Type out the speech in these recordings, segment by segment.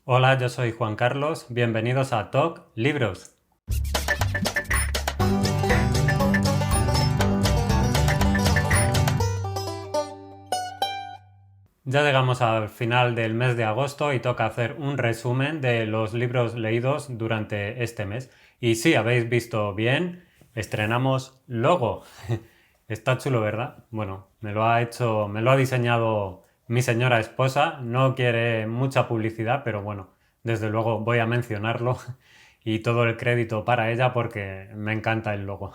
Hola, yo soy Juan Carlos, bienvenidos a Talk Libros. Ya llegamos al final del mes de agosto y toca hacer un resumen de los libros leídos durante este mes. Y sí, habéis visto bien, estrenamos logo. Está chulo, ¿verdad? Bueno, me lo ha diseñado mi señora esposa. No quiere mucha publicidad, pero bueno, desde luego voy a mencionarlo y todo el crédito para ella porque me encanta el logo.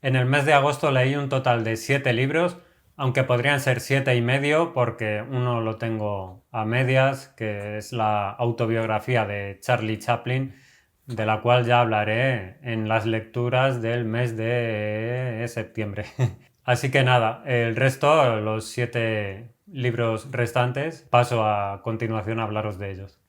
En el mes de agosto leí un total de 7 libros, aunque podrían ser 7 y medio porque uno lo tengo a medias, que es la autobiografía de Charlie Chaplin, de la cual ya hablaré en las lecturas del mes de septiembre. Así que nada, el resto, los 7 libros restantes, paso a continuación a hablaros de ellos.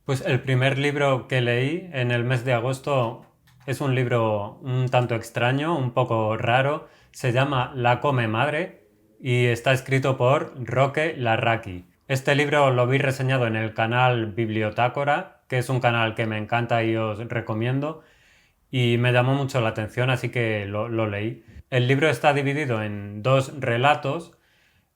Pues el primer libro que leí en el mes de agosto es un libro un tanto extraño, un poco raro. Se llama La Come Madre y está escrito por Roque Larraqui. Este libro lo vi reseñado en el canal Bibliotácora, que es un canal que me encanta y os recomiendo, y me llamó mucho la atención, así que lo leí. El libro está dividido en dos relatos.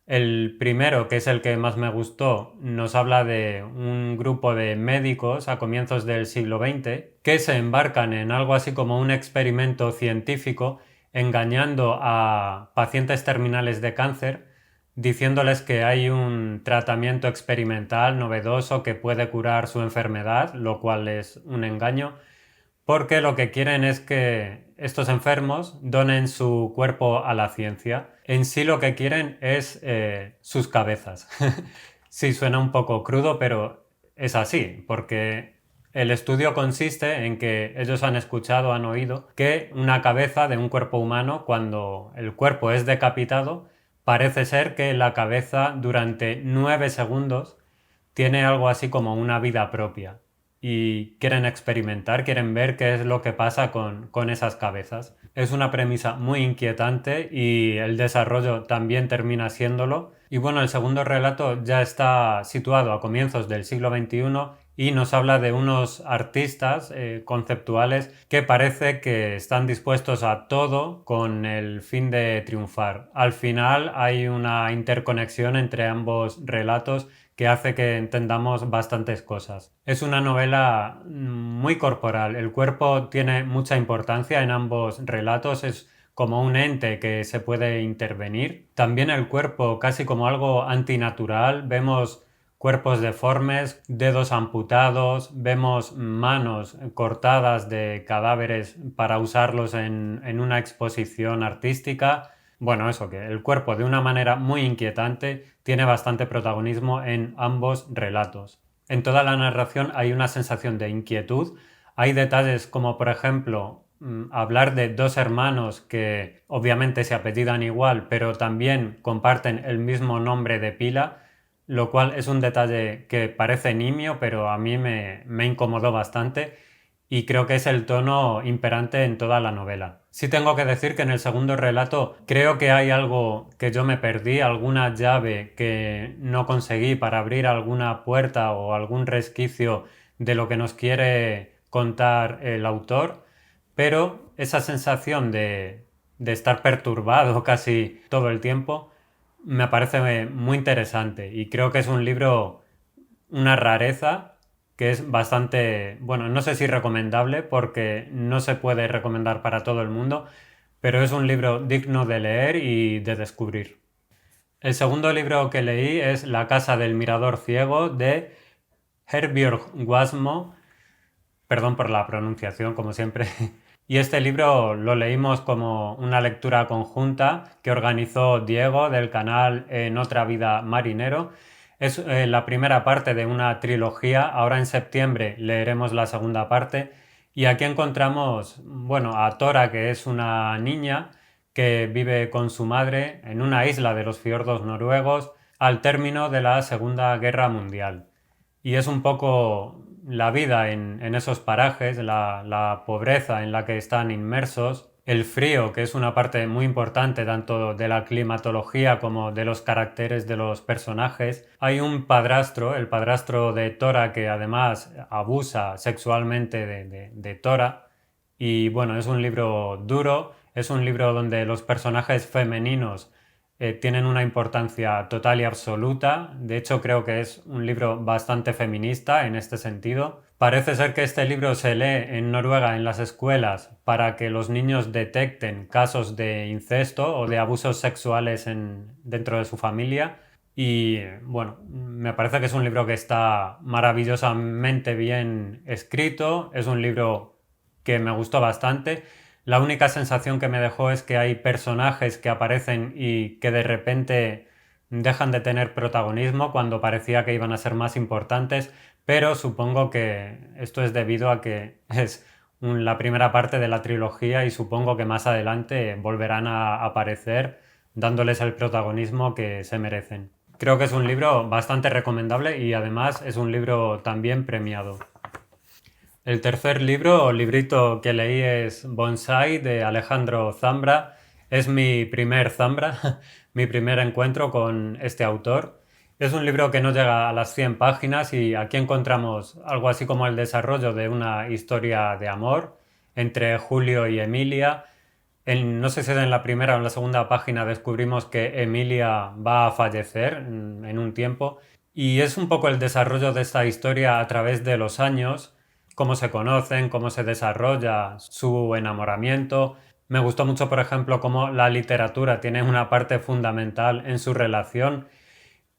El primero, que es el que más me gustó, nos habla de un grupo de médicos a comienzos del siglo XX que se embarcan en algo así como un experimento científico engañando a pacientes terminales de cáncer, diciéndoles que hay un tratamiento experimental novedoso que puede curar su enfermedad, lo cual es un engaño, porque lo que quieren es que estos enfermos donen su cuerpo a la ciencia. En sí lo que quieren es sus cabezas. Sí, suena un poco crudo, pero es así, porque el estudio consiste en que ellos han escuchado, han oído que una cabeza de un cuerpo humano, cuando el cuerpo es decapitado, parece ser que la cabeza durante 9 segundos tiene algo así como una vida propia y quieren experimentar, quieren ver qué es lo que pasa con esas cabezas. Es una premisa muy inquietante y el desarrollo también termina siéndolo. Y bueno, el segundo relato ya está situado a comienzos del siglo XXI y nos habla de unos artistas conceptuales que parece que están dispuestos a todo con el fin de triunfar. Al final hay una interconexión entre ambos relatos que hace que entendamos bastantes cosas. Es una novela muy corporal, el cuerpo tiene mucha importancia en ambos relatos, es como un ente que se puede intervenir. También el cuerpo casi como algo antinatural, vemos cuerpos deformes, dedos amputados, vemos manos cortadas de cadáveres para usarlos en una exposición artística. Bueno, eso, que el cuerpo de una manera muy inquietante tiene bastante protagonismo en ambos relatos. En toda la narración hay una sensación de inquietud. Hay detalles como, por ejemplo, hablar de dos hermanos que obviamente se apellidan igual, pero también comparten el mismo nombre de pila, lo cual es un detalle que parece nimio, pero a mí me incomodó bastante y creo que es el tono imperante en toda la novela. Sí tengo que decir que en el segundo relato creo que hay algo que yo me perdí, alguna llave que no conseguí para abrir alguna puerta o algún resquicio de lo que nos quiere contar el autor, pero esa sensación de estar perturbado casi todo el tiempo me parece muy interesante y creo que es un libro, una rareza que es bastante, bueno, no sé si recomendable porque no se puede recomendar para todo el mundo, pero es un libro digno de leer y de descubrir. El segundo libro que leí es La casa del mirador ciego de Herbjörg Wassmo, perdón por la pronunciación como siempre. Y este libro lo leímos como una lectura conjunta que organizó Diego del canal En otra vida marinero. Es la primera parte de una trilogía. Ahora en septiembre leeremos la segunda parte. Y aquí encontramos, bueno, a Tora, que es una niña que vive con su madre en una isla de los fiordos noruegos al término de la Segunda Guerra Mundial. Y es un poco la vida en esos parajes, la pobreza en la que están inmersos. el frío, que es una parte muy importante tanto de la climatología como de los caracteres de los personajes. Hay un padrastro, el padrastro de Tora, que además abusa sexualmente de Tora. Y bueno, es un libro duro, es un libro donde los personajes femeninos tienen una importancia total y absoluta. De hecho, creo que es un libro bastante feminista en este sentido. Parece ser que este libro se lee en Noruega en las escuelas para que los niños detecten casos de incesto o de abusos sexuales dentro de su familia. Y bueno, me parece que es un libro que está maravillosamente bien escrito. Es un libro que me gustó bastante. La única sensación que me dejó es que hay personajes que aparecen y que de repente dejan de tener protagonismo cuando parecía que iban a ser más importantes, pero supongo que esto es debido a que es la primera parte de la trilogía y supongo que más adelante volverán a aparecer dándoles el protagonismo que se merecen. Creo que es un libro bastante recomendable y además es un libro también premiado. El tercer libro o librito que leí es Bonsai de Alejandro Zambra. Es mi primer Zambra, mi primer encuentro con este autor. Es un libro que no llega a las 100 páginas y aquí encontramos algo así como el desarrollo de una historia de amor entre Julio y Emilia. No sé si es en la primera o en la segunda página descubrimos que Emilia va a fallecer en un tiempo y es un poco el desarrollo de esta historia a través de los años, cómo se conocen, cómo se desarrolla su enamoramiento. Me gustó mucho, por ejemplo, cómo la literatura tiene una parte fundamental en su relación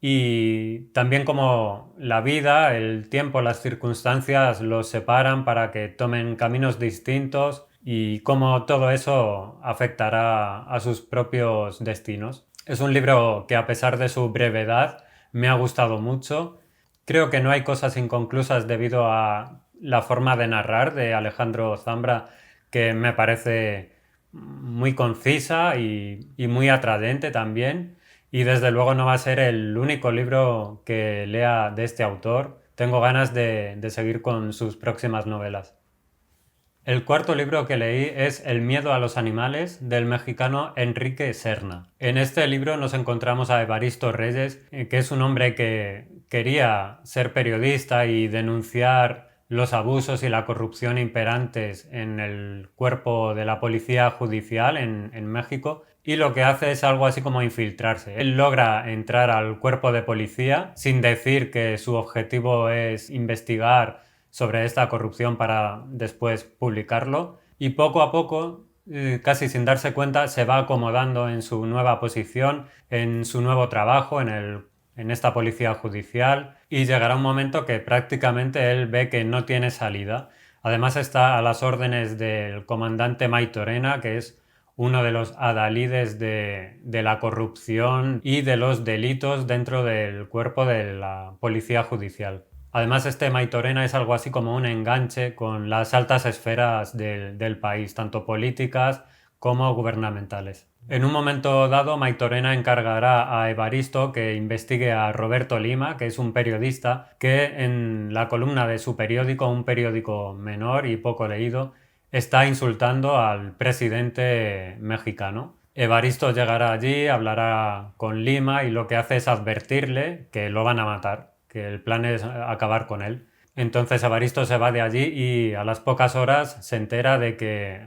y también cómo la vida, el tiempo, las circunstancias los separan para que tomen caminos distintos y cómo todo eso afectará a sus propios destinos. Es un libro que a pesar de su brevedad me ha gustado mucho. Creo que no hay cosas inconclusas debido a la forma de narrar de Alejandro Zambra que me parece muy concisa y muy atrayente también. Y desde luego no va a ser el único libro que lea de este autor. Tengo ganas de seguir con sus próximas novelas. El cuarto libro que leí es El miedo a los animales del mexicano Enrique Serna. En este libro nos encontramos a Evaristo Reyes, que es un hombre que quería ser periodista y denunciar los abusos y la corrupción imperantes en el cuerpo de la policía judicial en México, y lo que hace es algo así como infiltrarse. Él logra entrar al cuerpo de policía sin decir que su objetivo es investigar sobre esta corrupción para después publicarlo y poco a poco, casi sin darse cuenta, se va acomodando en su nueva posición, en su nuevo trabajo, en esta policía judicial y llegará un momento que prácticamente él ve que no tiene salida. Además está a las órdenes del comandante Maitorena, que es uno de los adalides de la corrupción y de los delitos dentro del cuerpo de la policía judicial. Además, este Maitorena es algo así como un enganche con las altas esferas del país, tanto políticas como gubernamentales. En un momento dado, Maitorena encargará a Evaristo que investigue a Roberto Lima, que es un periodista que en la columna de su periódico, un periódico menor y poco leído, está insultando al presidente mexicano. Evaristo llegará allí, hablará con Lima y lo que hace es advertirle que lo van a matar, que el plan es acabar con él. Entonces Evaristo se va de allí y a las pocas horas se entera de que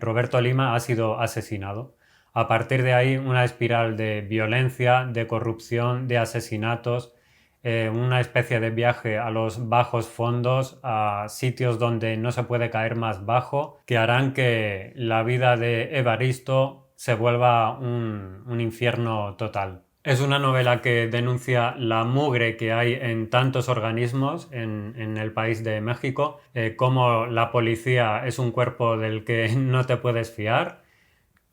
Roberto Lima ha sido asesinado. A partir de ahí una espiral de violencia, de corrupción, de asesinatos, una especie de viaje a los bajos fondos, a sitios donde no se puede caer más bajo, que harán que la vida de Evaristo se vuelva un infierno total. Es una novela que denuncia la mugre que hay en tantos organismos en el país de México, cómo la policía es un cuerpo del que no te puedes fiar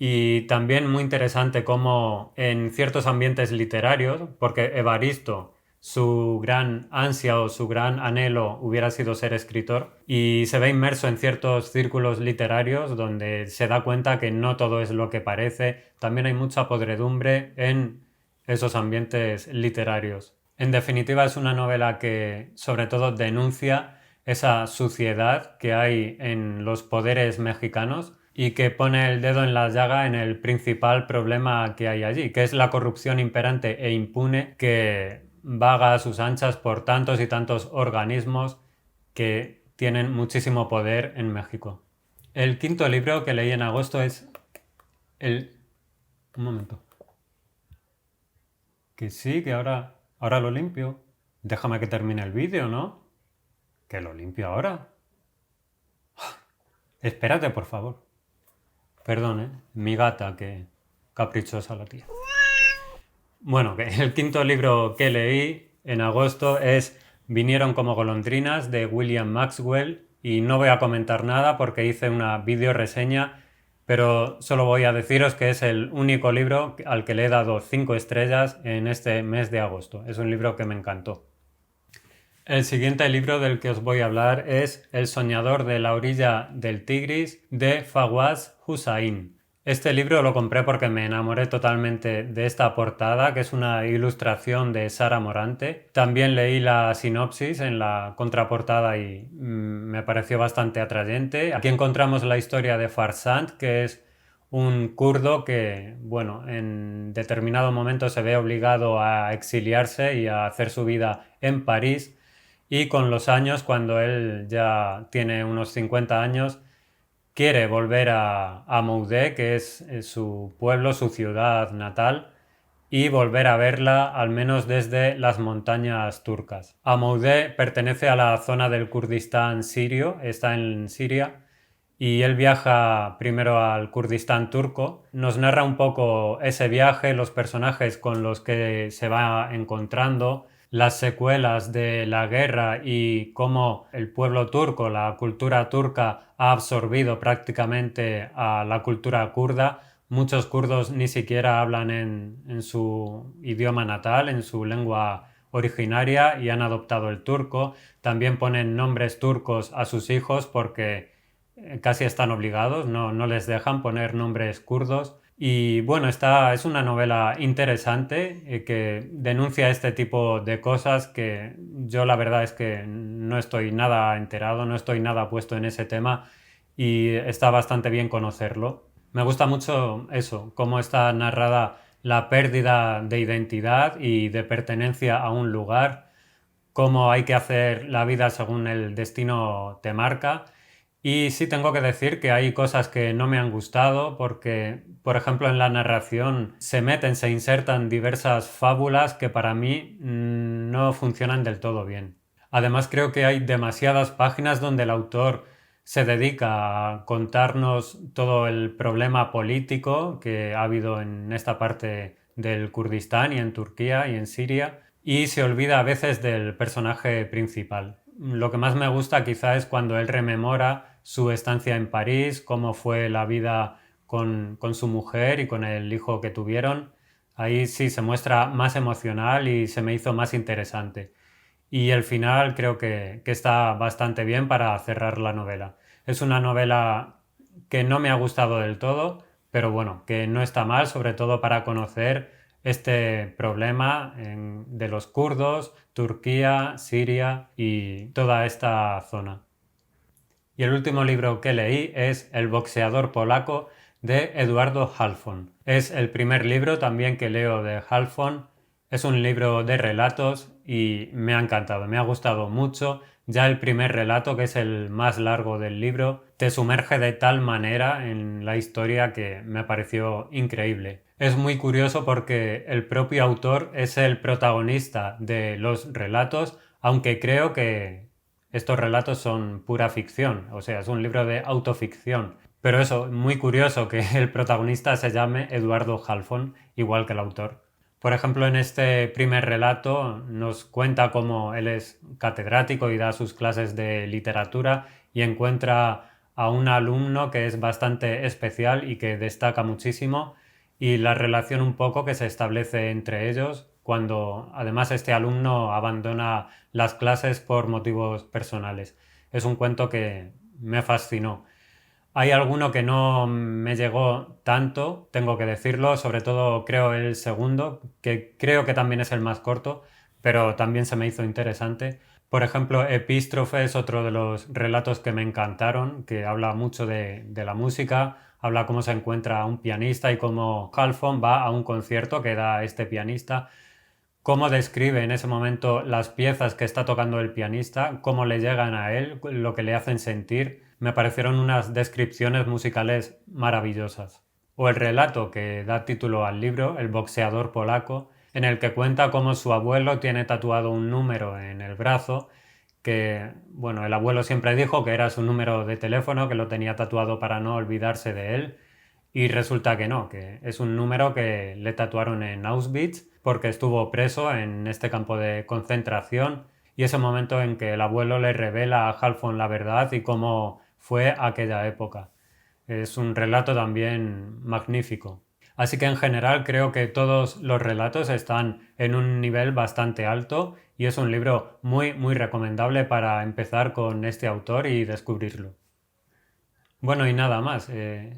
y también muy interesante cómo en ciertos ambientes literarios, porque Evaristo, su gran ansia o su gran anhelo hubiera sido ser escritor y se ve inmerso en ciertos círculos literarios donde se da cuenta que no todo es lo que parece, también hay mucha podredumbre en esos ambientes literarios. En definitiva, es una novela que sobre todo denuncia esa suciedad que hay en los poderes mexicanos, y que pone el dedo en la llaga en el principal problema que hay allí, que es la corrupción imperante e impune que vaga a sus anchas por tantos y tantos organismos que tienen muchísimo poder en México. El quinto libro que leí en agosto es el... Un momento. Que sí, que ahora lo limpio. Déjame que termine el vídeo, ¿no? Que lo limpio ahora. Espérate, por favor. Perdón, ¿eh? Mi gata, que caprichosa la tía. Bueno, que el quinto libro que leí en agosto es Vinieron como golondrinas de William Maxwell y no voy a comentar nada porque hice una video reseña, pero solo voy a deciros que es el único libro al que le he dado 5 estrellas en este mes de agosto. Es un libro que me encantó. El siguiente libro del que os voy a hablar es El soñador de la orilla del Tigris de Fawaz Hussain. Este libro lo compré porque me enamoré totalmente de esta portada, que es una ilustración de Sara Morante. También leí la sinopsis en la contraportada y me pareció bastante atrayente. Aquí encontramos la historia de Farsant, que es un kurdo que, bueno, en determinado momento se ve obligado a exiliarse y a hacer su vida en París. Y con los años, cuando él ya tiene unos 50 años, quiere volver a Moudé, que es su pueblo, su ciudad natal, y volver a verla al menos desde las montañas turcas. Amoudé pertenece a la zona del Kurdistán sirio, está en Siria, y él viaja primero al Kurdistán turco. Nos narra un poco ese viaje, los personajes con los que se va encontrando, las secuelas de la guerra y cómo el pueblo turco, la cultura turca, ha absorbido prácticamente a la cultura kurda. Muchos kurdos ni siquiera hablan en su idioma natal, en su lengua originaria, y han adoptado el turco. También ponen nombres turcos a sus hijos porque casi están obligados, no les dejan poner nombres kurdos. Y bueno, esta es una novela interesante que denuncia este tipo de cosas que yo la verdad es que no estoy nada enterado, no estoy nada puesto en ese tema y está bastante bien conocerlo. Me gusta mucho eso, cómo está narrada la pérdida de identidad y de pertenencia a un lugar, cómo hay que hacer la vida según el destino te marca. Y sí tengo que decir que hay cosas que no me han gustado porque, por ejemplo, en la narración se meten, se insertan diversas fábulas que para mí no funcionan del todo bien. Además, creo que hay demasiadas páginas donde el autor se dedica a contarnos todo el problema político que ha habido en esta parte del Kurdistán y en Turquía y en Siria y se olvida a veces del personaje principal. Lo que más me gusta quizá es cuando él rememora su estancia en París, cómo fue la vida con su mujer y con el hijo que tuvieron. Ahí sí se muestra más emocional y se me hizo más interesante. Y el final creo que está bastante bien para cerrar la novela. Es una novela que no me ha gustado del todo, pero bueno, que no está mal, sobre todo para conocer este problema de los kurdos, Turquía, Siria y toda esta zona. Y el último libro que leí es El boxeador polaco de Eduardo Halfon. Es el primer libro también que leo de Halfon. Es un libro de relatos y me ha encantado, me ha gustado mucho. Ya el primer relato, que es el más largo del libro, te sumerge de tal manera en la historia que me pareció increíble. Es muy curioso porque el propio autor es el protagonista de los relatos, aunque creo que estos relatos son pura ficción, o sea, es un libro de autoficción. Pero eso, muy curioso que el protagonista se llame Eduardo Halfon, igual que el autor. Por ejemplo, en este primer relato nos cuenta cómo él es catedrático y da sus clases de literatura y encuentra a un alumno que es bastante especial y que destaca muchísimo y la relación un poco que se establece entre ellos cuando además este alumno abandona las clases por motivos personales. Es un cuento que me fascinó. Hay alguno que no me llegó tanto, tengo que decirlo, sobre todo creo el segundo, que creo que también es el más corto, pero también se me hizo interesante. Por ejemplo, Epístrofe es otro de los relatos que me encantaron, que habla mucho de la música, habla cómo se encuentra un pianista y cómo Halfon va a un concierto que da este pianista, cómo describe en ese momento las piezas que está tocando el pianista, cómo le llegan a él, lo que le hacen sentir. Me parecieron unas descripciones musicales maravillosas. O el relato que da título al libro, El boxeador polaco, en el que cuenta cómo su abuelo tiene tatuado un número en el brazo, que, bueno, el abuelo siempre dijo que era su número de teléfono, que lo tenía tatuado para no olvidarse de él, y resulta que no, que es un número que le tatuaron en Auschwitz porque estuvo preso en este campo de concentración, y ese momento en que el abuelo le revela a Halfon la verdad y cómo fue aquella época. Es un relato también magnífico. Así que en general creo que todos los relatos están en un nivel bastante alto y es un libro muy muy recomendable para empezar con este autor y descubrirlo. Bueno, y nada más.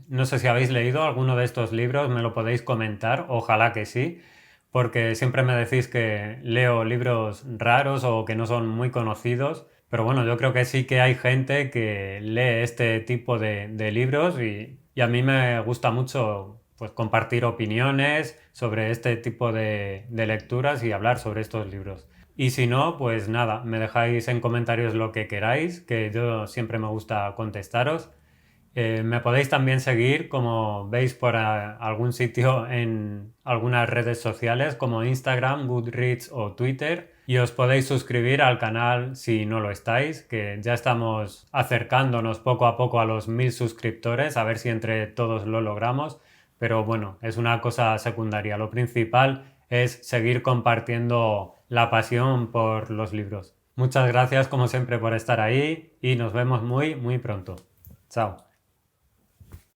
No sé si habéis leído alguno de estos libros, me lo podéis comentar, ojalá que sí, porque siempre me decís que leo libros raros o que no son muy conocidos, pero bueno, yo creo que sí que hay gente que lee este tipo de libros y a mí me gusta mucho pues compartir opiniones sobre este tipo de lecturas y hablar sobre estos libros. Y si no, pues nada, me dejáis en comentarios lo que queráis, que yo siempre me gusta contestaros. Me podéis también seguir, como veis, por algún sitio en algunas redes sociales como Instagram, Goodreads o Twitter. Y os podéis suscribir al canal si no lo estáis, que ya estamos acercándonos poco a poco a los 1000 suscriptores, a ver si entre todos lo logramos. Pero bueno, es una cosa secundaria. Lo principal es seguir compartiendo la pasión por los libros. Muchas gracias como siempre por estar ahí y nos vemos muy muy pronto. Chao.